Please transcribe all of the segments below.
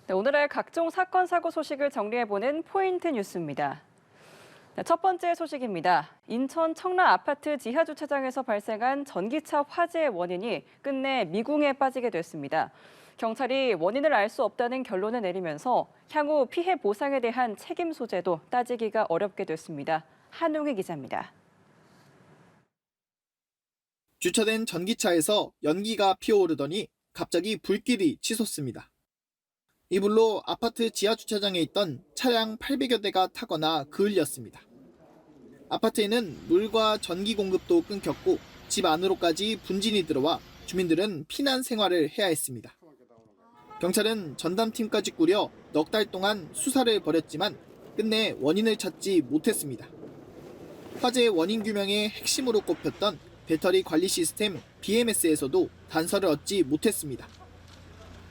네, 오늘의 각종 사건, 사고 소식을 정리해보는 포인트 뉴스입니다. 네, 첫 번째 소식입니다. 인천 청라 아파트 지하주차장에서 발생한 전기차 화재의 원인이 끝내 미궁에 빠지게 됐습니다. 경찰이 원인을 알 수 없다는 결론을 내리면서 향후 피해 보상에 대한 책임 소재도 따지기가 어렵게 됐습니다. 한웅희 기자입니다. 주차된 전기차에서 연기가 피어오르더니 갑자기 불길이 치솟습니다. 이 불로 아파트 지하주차장에 있던 차량 800여 대가 타거나 그을렸습니다. 아파트에는 물과 전기 공급도 끊겼고 집 안으로까지 분진이 들어와 주민들은 피난 생활을 해야 했습니다. 경찰은 전담팀까지 꾸려 넉 달 동안 수사를 벌였지만 끝내 원인을 찾지 못했습니다. 화재의 원인 규명의 핵심으로 꼽혔던 배터리 관리 시스템 BMS에서도 단서를 얻지 못했습니다.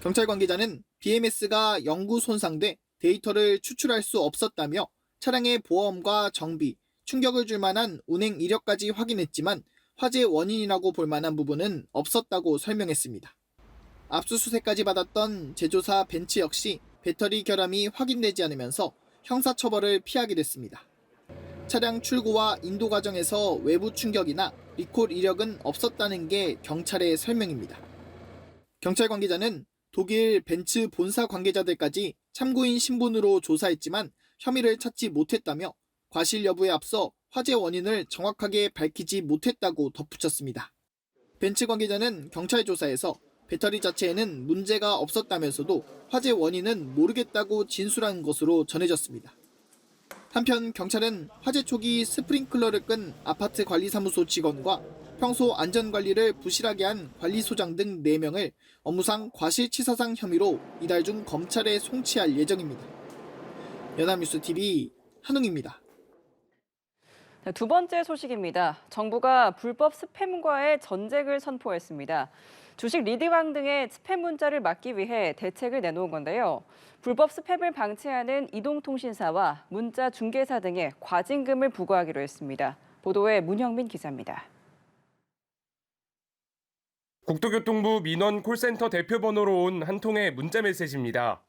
경찰 관계자는 BMS가 영구 손상돼 데이터를 추출할 수 없었다며 차량의 보험과 정비, 충격을 줄 만한 운행 이력까지 확인했지만 화재의 원인이라고 볼 만한 부분은 없었다고 설명했습니다. 압수수색까지 받았던 제조사 벤츠 역시 배터리 결함이 확인되지 않으면서 형사처벌을 피하게 됐습니다. 차량 출고와 인도 과정에서 외부 충격이나 리콜 이력은 없었다는 게 경찰의 설명입니다. 경찰 관계자는 독일 벤츠 본사 관계자들까지 참고인 신분으로 조사했지만 혐의를 찾지 못했다며 과실 여부에 앞서 화재 원인을 정확하게 밝히지 못했다고 덧붙였습니다. 벤츠 관계자는 경찰 조사에서 배터리 자체에는 문제가 없었다면서도 화재 원인은 모르겠다고 진술한 것으로 전해졌습니다. 한편 경찰은 화재 초기 스프링클러를 끈 아파트 관리사무소 직원과 평소 안전관리를 부실하게 한 관리소장 등 4명을 업무상 과실치사상 혐의로 이달 중 검찰에 송치할 예정입니다. 연합뉴스TV 한웅입니다. 두 번째 소식입니다. 정부가 불법 스팸과의 전쟁을 선포했습니다. 주식 리딩왕 등의 스팸 문자를 막기 위해 대책을 내놓은 건데요. 불법 스팸을 방치하는 이동통신사와 문자 중개사 등에 과징금을 부과하기로 했습니다. 보도에 문형민 기자입니다. 국토교통부 민원 콜센터 대표번호로 온 한 통의 문자 메시지입니다.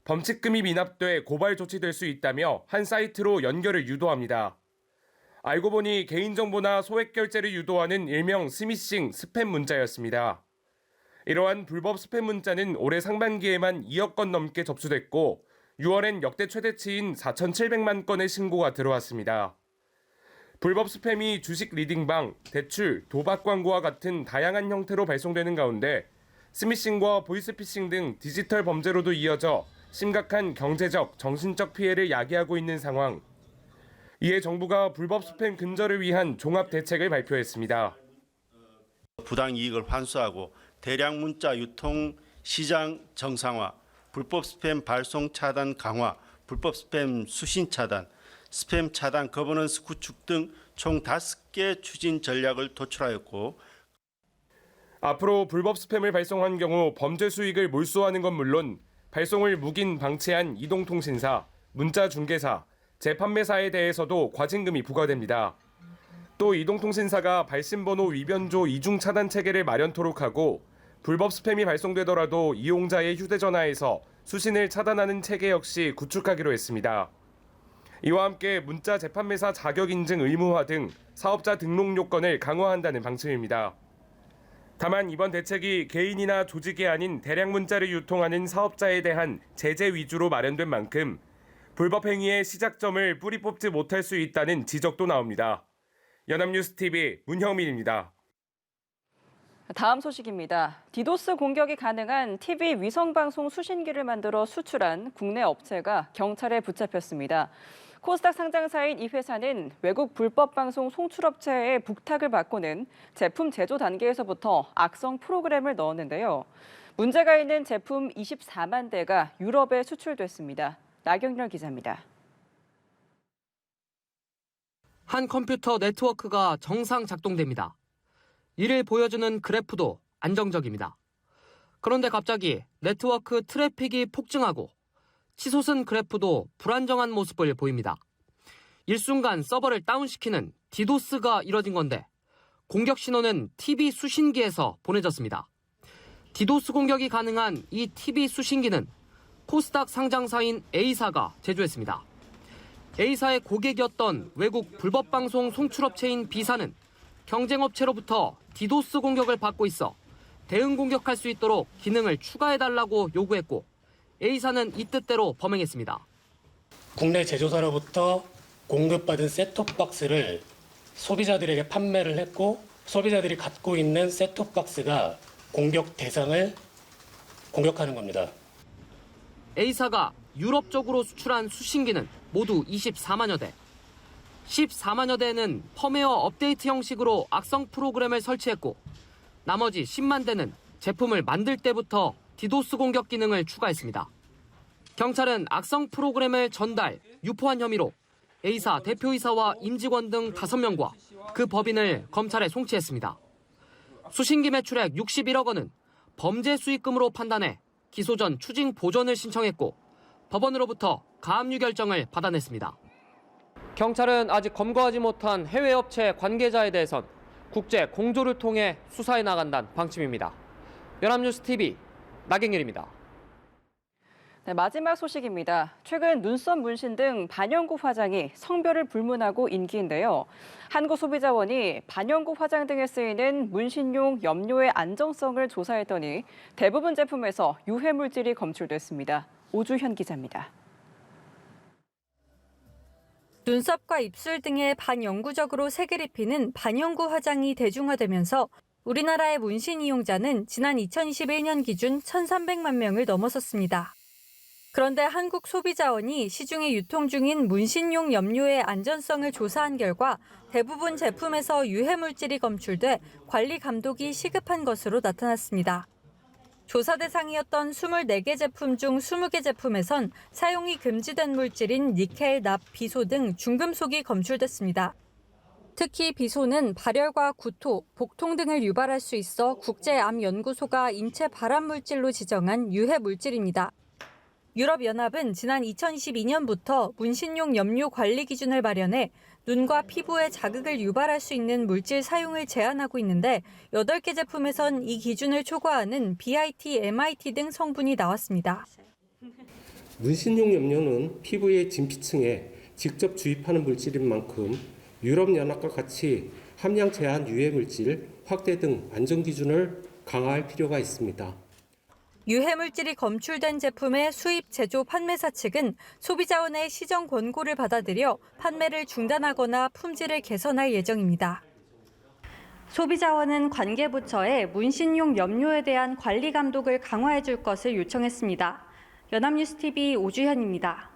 범칙금이 미납돼 고발 조치될 수 있다며 한 사이트로 연결을 유도합니다. 알고 보니 개인정보나 소액 결제를 유도하는 일명 스미싱 스팸 문자였습니다. 이러한 불법 스팸 문자는 올해 상반기에만 2억 건 넘게 접수됐고 6월엔 역대 최대치인 4,700만 건의 신고가 들어왔습니다. 불법 스팸이 주식 리딩방, 대출, 도박 광고와 같은 다양한 형태로 발송되는 가운데 스미싱과 보이스피싱 등 디지털 범죄로도 이어져 심각한 경제적, 정신적 피해를 야기하고 있는 상황. 이에 정부가 불법 스팸 근절을 위한 종합 대책을 발표했습니다. 부당 이익을 환수하고 대량 문자 유통 시장 정상화, 불법 스팸 발송 차단 강화, 불법 스팸 수신 차단, 스팸 차단 거버넌스 구축 등 총 5개 추진 전략을 도출하였고 앞으로 불법 스팸을 발송한 경우 범죄 수익을 몰수하는 건 물론 발송을 묵인 방치한 이동통신사, 문자 중개사, 재판매사에 대해서도 과징금이 부과됩니다. 또 이동통신사가 발신번호 위변조 이중 차단 체계를 마련토록 하고 불법 스팸이 발송되더라도 이용자의 휴대전화에서 수신을 차단하는 체계 역시 구축하기로 했습니다. 이와 함께 문자 재판매사 자격 인증 의무화 등 사업자 등록 요건을 강화한다는 방침입니다. 다만 이번 대책이 개인이나 조직이 아닌 대량 문자를 유통하는 사업자에 대한 제재 위주로 마련된 만큼 불법 행위의 시작점을 뿌리 뽑지 못할 수 있다는 지적도 나옵니다. 연합뉴스TV 문형민입니다. 다음 소식입니다. 디도스 공격이 가능한 TV 위성방송 수신기를 만들어 수출한 국내 업체가 경찰에 붙잡혔습니다. 코스닥 상장사인 이 회사는 외국 불법 방송 송출업체의 북탁을 받고는 제품 제조 단계에서부터 악성 프로그램을 넣었는데요. 문제가 있는 제품 24만 대가 유럽에 수출됐습니다. 나경렬 기자입니다. 한 컴퓨터 네트워크가 정상 작동됩니다. 이를 보여주는 그래프도 안정적입니다. 그런데 갑자기 네트워크 트래픽이 폭증하고 치솟은 그래프도 불안정한 모습을 보입니다. 일순간 서버를 다운시키는 디도스가 이뤄진 건데 공격 신호는 TV 수신기에서 보내졌습니다. 디도스 공격이 가능한 이 TV 수신기는 코스닥 상장사인 A사가 제조했습니다. A사의 고객이었던 외국 불법방송 송출업체인 B사는 경쟁업체로부터 디도스 공격을 받고 있어 대응 공격할 수 있도록 기능을 추가해달라고 요구했고 A사는 이 뜻대로 범행했습니다. 국내 제조사로부터 공급받은 셋톱박스를 소비자들에게 판매를 했고 소비자들이 갖고 있는 셋톱박스가 공격 대상을 공격하는 겁니다. A사가 유럽 쪽으로 수출한 수신기는 모두 24만여 대. 14만여 대는 펌웨어 업데이트 형식으로 악성 프로그램을 설치했고 나머지 10만 대는 제품을 만들 때부터 디도스 공격 기능을 추가했습니다. 경찰은 악성 프로그램을 전달, 유포한 혐의로 A사 대표이사와 임직원 등 5명과 그 법인을 검찰에 송치했습니다. 수신기 매출액 61억 원은 범죄 수익금으로 판단해 기소 전 추징 보전을 신청했고 법원으로부터 가압류 결정을 받아냈습니다. 경찰은 아직 검거하지 못한 해외 업체 관계자에 대해선 국제 공조를 통해 수사해 나간다는 방침입니다. 연합뉴스 TV 나경일입니다. 네, 마지막 소식입니다. 최근 눈썹 문신 등 반영구 화장이 성별을 불문하고 인기인데요. 한국소비자원이 반영구 화장 등에 쓰이는 문신용 염료의 안정성을 조사했더니 대부분 제품에서 유해 물질이 검출됐습니다. 오주현 기자입니다. 눈썹과 입술 등에 반영구적으로 색을 입히는 반영구 화장이 대중화되면서 우리나라의 문신 이용자는 지난 2021년 기준 1,300만 명을 넘어섰습니다. 그런데 한국소비자원이 시중에 유통 중인 문신용 염료의 안전성을 조사한 결과 대부분 제품에서 유해 물질이 검출돼 관리 감독이 시급한 것으로 나타났습니다. 조사 대상이었던 24개 제품 중 20개 제품에선 사용이 금지된 물질인 니켈, 납, 비소 등 중금속이 검출됐습니다. 특히 비소는 발열과 구토, 복통 등을 유발할 수 있어 국제암연구소가 인체 발암 물질로 지정한 유해 물질입니다. 유럽연합은 지난 2022년부터 문신용 염료 관리 기준을 마련해 눈과 피부에 자극을 유발할 수 있는 물질 사용을 제한하고 있는데 8개 제품에선 이 기준을 초과하는 BIT, MIT 등 성분이 나왔습니다. 문신용 염료는 피부의 진피층에 직접 주입하는 물질인 만큼 유럽연합과 같이 함량 제한 유해 물질 확대 등 안전 기준을 강화할 필요가 있습니다. 유해 물질이 검출된 제품의 수입, 제조, 판매사 측은 소비자원의 시정 권고를 받아들여 판매를 중단하거나 품질을 개선할 예정입니다. 소비자원은 관계부처에 문신용 염료에 대한 관리 감독을 강화해 줄 것을 요청했습니다. 연합뉴스 TV 오주현입니다.